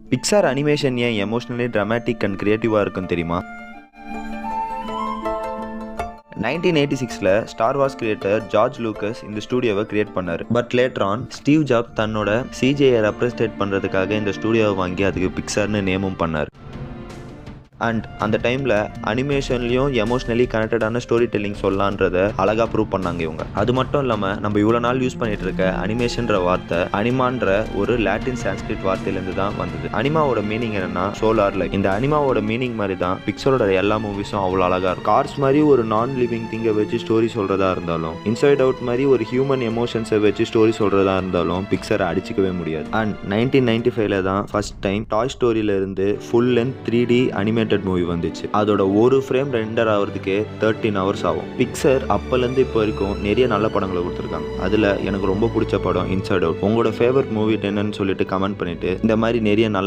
Pixar animation ஏன் emotionally dramatic and கிரியேட்டிவாக இருக்குன்னு தெரியுமா? 1986 star Wars creator George Lucas இந்த ஸ்டூடியோவை கிரியேட் பண்ணார். But later on Steve job தன்னோட சிஜேயை ரெப்ரசன்டேட் பண்ணுறதுக்காக இந்த ஸ்டூடியோவை வாங்கி அதுக்கு பிக்சார்னு நேமும் பண்ணார். அண்ட் அந்த டைமில் அனிமேஷன்லேயும் எமோஷ்னலி கனெக்டடான ஸ்டோரி டெல்லிங் சொல்லலான்றதை அழகாக ப்ரூவ் பண்ணாங்க இவங்க. அது மட்டும் இல்லாமல் நம்ம இவ்வளோ நாள் யூஸ் பண்ணிட்டு இருக்க அனிமேஷன்ற வார்த்தை அனிமான்ற ஒரு லாட்டின் சான்ஸ்கிரிட் வார்த்தையிலேருந்து தான் வந்தது. அனிமாவோட மீனிங் என்னன்னா சோலார் லைட். இந்த அனிமாவோட மீனிங் மாதிரி தான் பிக்சரோட எல்லா மூவிஸும் அவ்வளோ அழகாக இருக்கும். கார்ஸ் மாதிரி ஒரு நான் லிவிங் திங்கை வச்சு ஸ்டோரி சொல்கிறதா இருந்தாலும், இன்சைட் அவுட் மாதிரி ஒரு ஹியூமன் எமோஷன்ஸை வச்சு ஸ்டோரி சொல்கிறதா இருந்தாலும் பிக்சரை அடிச்சிக்கவே முடியாது. அண்ட் 1995 தான் ஃபர்ஸ்ட் டைம் டாய் ஸ்டோரியிலிருந்து full length 3D animated movie வந்துச்சு. அதோட ஒரு ஃப்ரேம் ரெண்டர் ஆகிறதுக்கே 13 hours ஆகும். பிக்சர் அப்போலேருந்து இப்போ வரைக்கும் நிறைய நல்ல படங்களை கொடுத்துருக்காங்க. அதில் எனக்கு ரொம்ப பிடிச்ச படம் இன்சைட் அவுட். உங்களோட ஃபேவரட் மூவி என்னன்னு சொல்லிட்டு கமெண்ட் பண்ணிட்டு இந்த மாதிரி நிறைய நல்ல